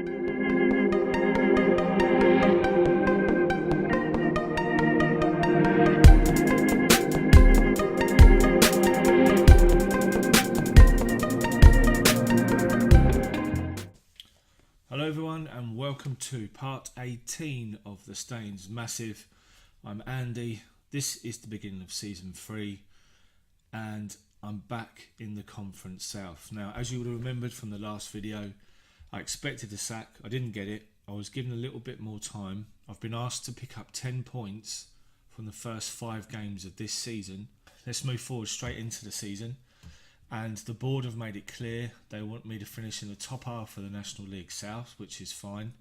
Hello everyone and welcome to part 18 of the Stains Massive. I'm Andy. This is the beginning of season 3 and I'm back in the Conference South. Now, as you would have remembered from the last video, I expected a sack. I didn't get it. I was given a little bit more time. I've been asked to pick up 10 points from the first 5 games of this season. Let's move forward straight into the season. And the board have made it clear they want me to finish in the top half of the National League South, which is fine.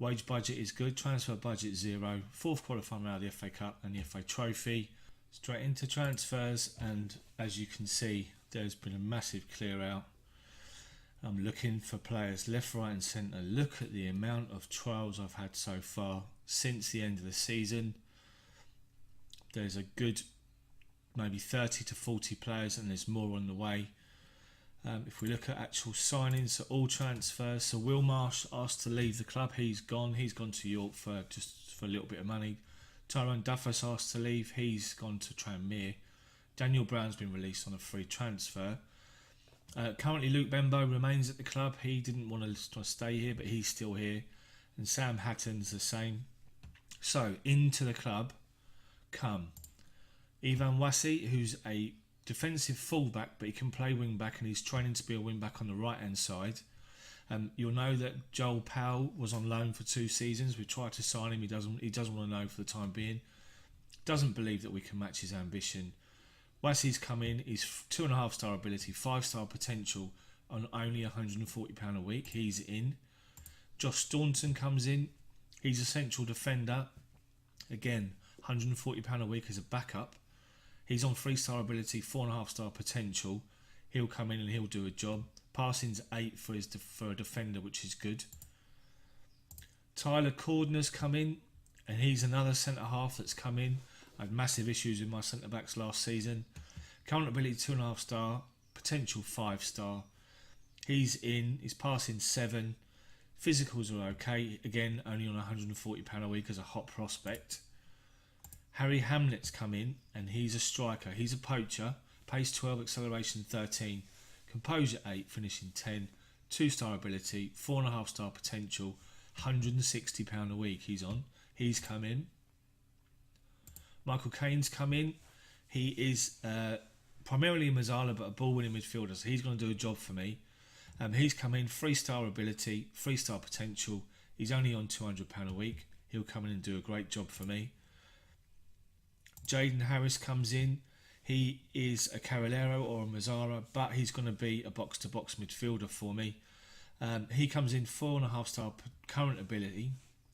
Wage budget is good, transfer budget 0, 4th qualifying round of the FA Cup and the FA Trophy. Straight into transfers, and as you can see, there's been a massive clear out. I'm looking for players left, right and centre. Look at the amount of trials I've had so far since the end of the season. There's a good maybe 30 to 40 players and there's more on the way. If we look at actual signings, so all transfers, so Will Marsh asked to leave the club, he's gone to York for a little bit of money. Tyrone Duffus asked to leave, he's gone to Tranmere. Daniel Brown's been released on a free transfer. Currently Luke Bembo remains at the club, he didn't want to stay here but he's still here, and Sam Hatton's the same. So into the club come Ivan Wassi, who's a defensive fullback, but he can play wing back and he's training to be a wing back on the right hand side. You'll know that Joel Powell was on loan for 2 seasons. We tried to sign him. He doesn't want to know for the time being. Doesn't believe that we can match his ambition. Wassi's come in. He's 2.5 star ability, 5 star potential on only £140 a week. He's in. Josh Staunton comes in. He's a central defender. Again, £140 a week as a backup. He's on 3 star ability, 4.5 star potential. He'll come in and he'll do a job. Passing's 8 for a defender, which is good. Tyler Cordner's come in, and he's another centre half that's come in. I had massive issues with my centre backs last season. Current ability 2.5 star, potential 5 star. He's in. He's passing 7. Physicals are okay. Again, only on £140 a week as a hot prospect. Harry Hamlet's come in and he's a striker. He's a poacher. Pace 12, acceleration 13, composure 8, finishing 10, 2 star ability, 4.5 star potential, £160 a week he's on. He's come in. Michael Caine's come in. He is primarily a Mazzala but a ball winning midfielder, so he's going to do a job for me. He's come in, 3 star ability, 3 star potential. He's only on £200 a week. He'll come in and do a great job for me. Jaden Harris comes in. He is a Carolero or a Mazzara, but he's going to be a box-to-box midfielder for me. He comes in 4.5 star current ability,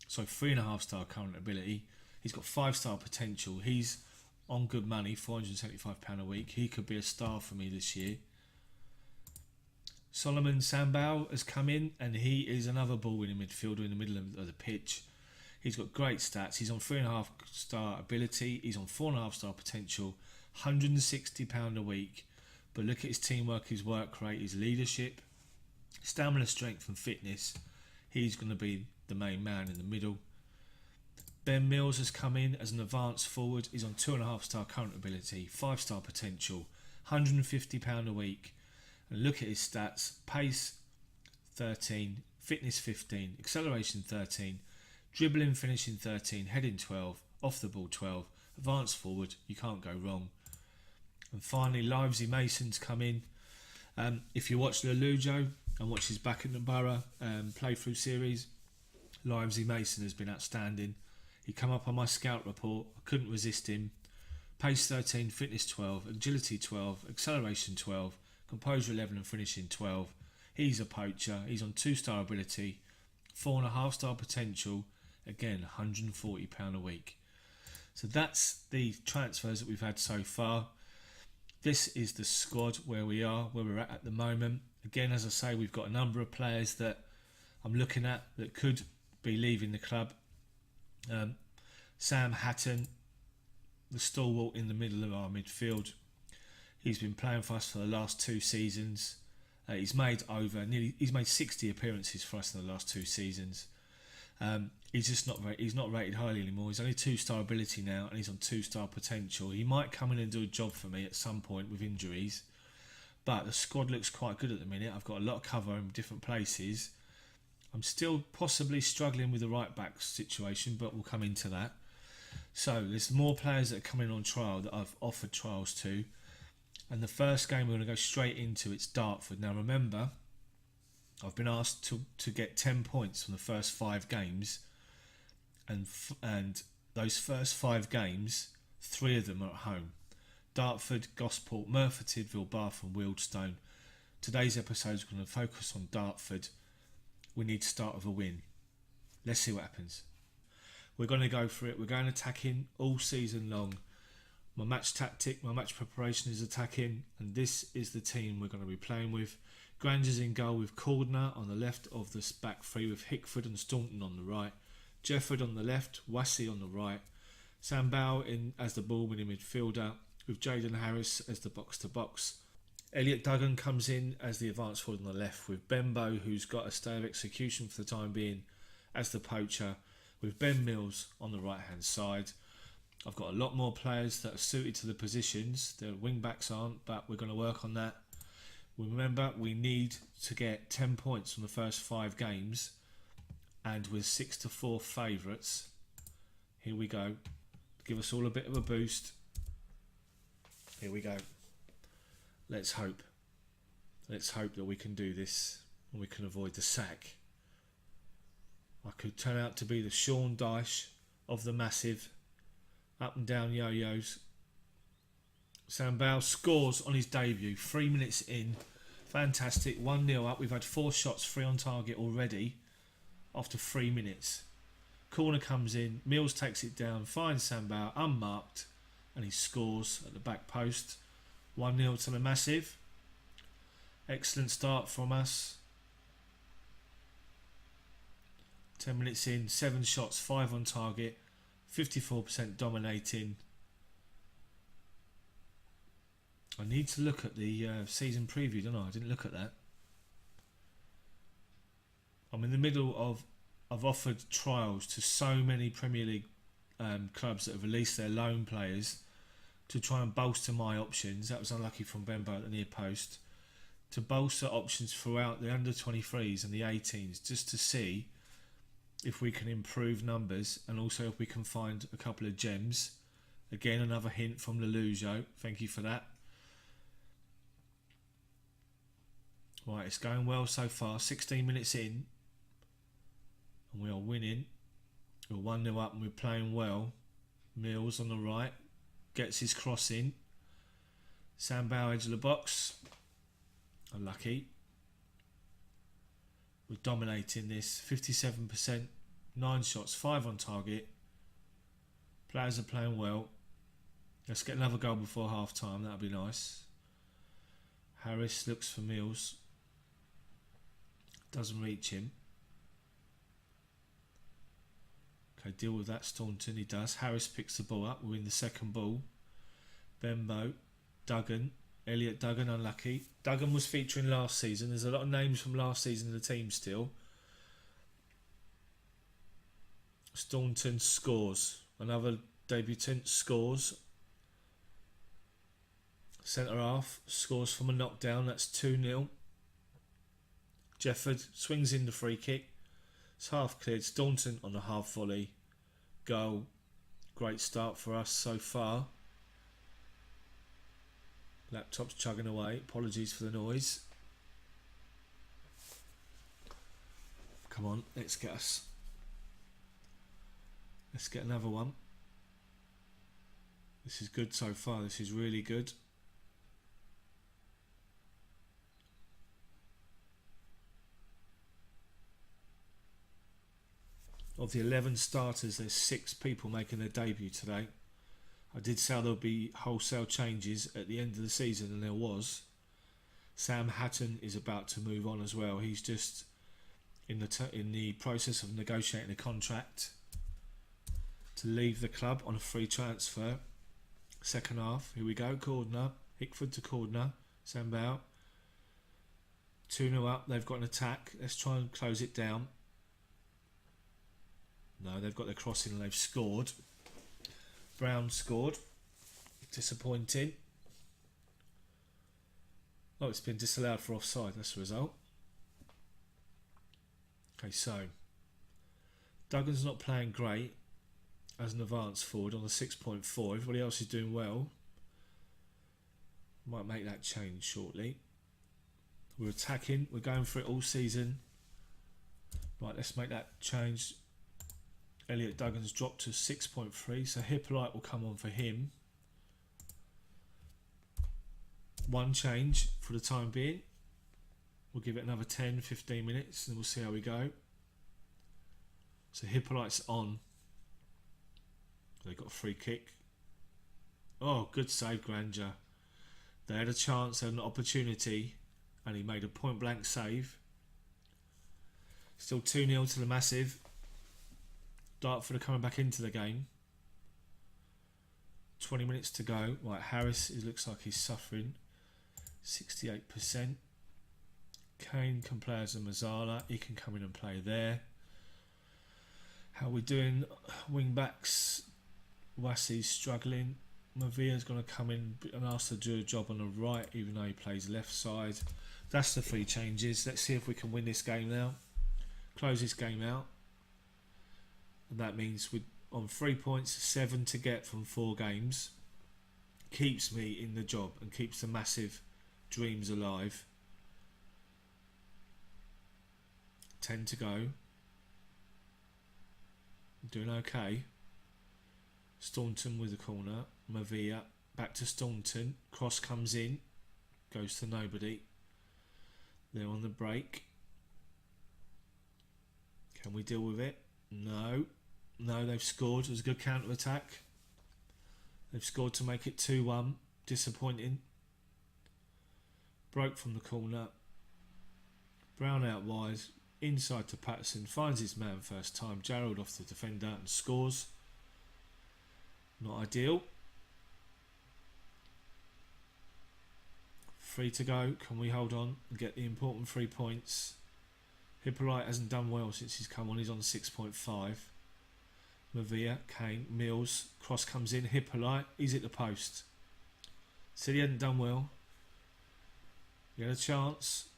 so 3.5 star current ability. He's got 5 star potential. He's on good money, £475 a week. He could be a star for me this year. Solomon Sambao has come in, and he is another ball-winning midfielder in the middle of the pitch. He's got great stats. He's on 3.5 star ability. He's on 4.5 star potential. £160 a week. But look at his teamwork, his work rate, his leadership, stamina, strength and fitness. He's going to be the main man in the middle. Ben Mills has come in as an advanced forward. He's on 2.5 star current ability, 5 star potential, £150 a week. And look at his stats. Pace 13, fitness 15, acceleration 13, dribbling, finishing 13, heading 12, off the ball 12, advanced forward, you can't go wrong. And finally, Livesey Mason's come in. If you watch Lelujo and watch his Back in the Borough playthrough series, Livesey Mason has been outstanding. He come up on my scout report, I couldn't resist him. Pace 13, fitness 12, agility 12, acceleration 12, composure 11 and finishing 12. He's a poacher, he's on 2 star ability, 4.5 star potential, again £140 a week. So that's the transfers that we've had so far. This is the squad where we're at the moment. Again, as I say, we've got a number of players that I'm looking at that could be leaving the club. Sam Hatton, the stalwart in the middle of our midfield. He's been playing for us for the last 2 seasons. He's made 60 appearances for us in the last 2 seasons. He's just he's not rated highly anymore. He's only 2-star ability now, and he's on 2-star potential. He might come in and do a job for me at some point with injuries, but the squad looks quite good at the minute. I've got a lot of cover in different places. I'm still possibly struggling with the right back situation, but we'll come into that. So there's more players that are coming on trial that I've offered trials to. And the first game we're going to go straight into, it's Dartford. Now remember, I've been asked to get 10 points from the first 5 games. And those first 5 games, 3 of them are at home. Dartford, Gosport, Merthyr Tydfil, Bath and Wealdstone. Today's episode is going to focus on Dartford. We need to start with a win. Let's see what happens. We're going to go for it. We're going attacking all season long. My match tactic, my match preparation is attacking, and this is the team we're going to be playing with. Granger's in goal with Cordner on the left of the back 3 with Hickford and Staunton on the right. Jefford on the left, Wassey on the right. Sambal in as the ball-winning midfielder with Jaden Harris as the box-to-box. Elliot Duggan comes in as the advanced forward on the left with Benbow, who's got a stay of execution for the time being, as the poacher, with Ben Mills on the right hand side. I've got a lot more players that are suited to the positions. The wing backs aren't, but we're going to work on that. Remember, we need to get 10 points from the first 5 games, and we're 6-4 favourites. Here we go. Give us all a bit of a boost. Here we go. Let's hope. Let's hope that we can do this and we can avoid the sack. I could turn out to be the Sean Dyche of the massive up and down yo-yos. Sambal scores on his debut 3 minutes in. Fantastic. 1-0 up. We've had 4 shots, 3 on target already after 3 minutes. Corner comes in. Mills takes it down, finds Sambal unmarked, and he scores at the back post. 1-0 to the massive. Excellent start from us. 10 minutes in, 7 shots, 5 on target, 54% dominating. I need to look at the season preview, don't I? I didn't look at that. I'm in the middle of... I've offered trials to so many Premier League clubs that have released their loan players to try and bolster my options. That was unlucky from Benbow at the near post. To bolster options throughout the under-23s and the 18s, just to see if we can improve numbers and also if we can find a couple of gems. Again, another hint from Lelujo. Thank you for that. Right, it's going well so far. 16 minutes in. And we are winning. We're 1-0 up and we're playing well. Mills on the right. Gets his cross in. Sambal edge of the box. Unlucky. We're dominating this. 57%. 9 shots. 5 on target. Players are playing well. Let's get another goal before half time. That'll be nice. Harris looks for Mills. Doesn't reach him. Okay, deal with that, Staunton. He does. Harris picks the ball up. We win the second ball. Benbow. Duggan. Elliot Duggan, unlucky. Duggan was featuring last season. There's a lot of names from last season in the team still. Staunton scores. Another debutant scores. Centre half scores from a knockdown. That's 2-0. Jefford swings in the free kick. It's half cleared. Staunton on the half volley. Goal. Great start for us so far. Laptop's chugging away. Apologies for the noise. Come on, let's get us. Let's get another one. This is good so far. This is really good. Of the 11 starters, there's 6 people making their debut today. I did say there'll be wholesale changes at the end of the season, and there was. Sam Hatton is about to move on as well. He's just in the process of negotiating a contract to leave the club on a free transfer. Second half, here we go. Cordner, Hickford to Cordner, Sambal. 2-0 up. They've got an attack. Let's try and close it down. No, they've got their crossing and they've scored. Brown scored. Disappointing. Oh, it's been disallowed for offside. That's the result. Okay, so Duggan's not playing great as an advance forward on the 6.4. Everybody else is doing well. Might make that change shortly. We're attacking. We're going for it all season. Right, let's make that change. Elliot Duggan's dropped to 6.3, so Hippolyte will come on for him. One change for the time being. We'll give it another 10-15 minutes and we'll see how we go. So Hippolyte's on. They got a free kick. Oh, good save, Granger. They had a chance, they had an opportunity, and he made a point blank save. Still 2-0 to the Massive. Dartford are coming back into the game. 20 minutes to go. Right, Harris, it looks like he's suffering. 68%. Kane can play as a Mazzala. He can come in and play there. How are we doing? Wing backs. Wassey's struggling. Mavia's going to come in and ask to do a job on the right, even though he plays left side. That's the 3 changes. Let's see if we can win this game now. Close this game out. And that means we're on 3 points, 7 to get from 4 games. Keeps me in the job and keeps the Massive dreams alive. 10 to go. Doing okay. Staunton with the corner. Mavia back to Staunton. Cross comes in. Goes to nobody. They're on the break. Can we deal with it? No. No, they've scored. It was a good counter attack. They've scored to make it 2-1. Disappointing. Broke from the corner. Brown out wide. Inside to Patterson. Finds his man first time. Gerald off the defender and scores. Not ideal. 3 to go. Can we hold on and get the important 3 points? Hippolyte hasn't done well since he's come on. He's on 6.5. Mavia, Kane, Mills. Cross comes in. Hippolyte. He's at the post. Said he hadn't done well. He had a chance.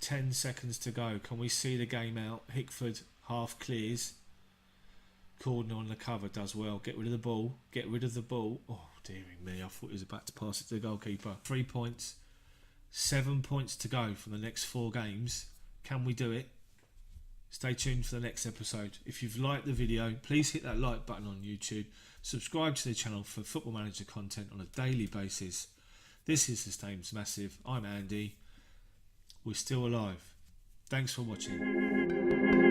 10 seconds to go. Can we see the game out? Hickford half clears. Cordner on the cover does well. Get rid of the ball. Get rid of the ball. Oh, dearie me. I thought he was about to pass it to the goalkeeper. 3 points. 7 points to go from the next 4 games. Can we do it? Stay tuned for the next episode. If you've liked the video, please hit that like button on YouTube. Subscribe to the channel for Football Manager content on a daily basis. This is the Staines Massive. I'm Andy. We're still alive. Thanks for watching.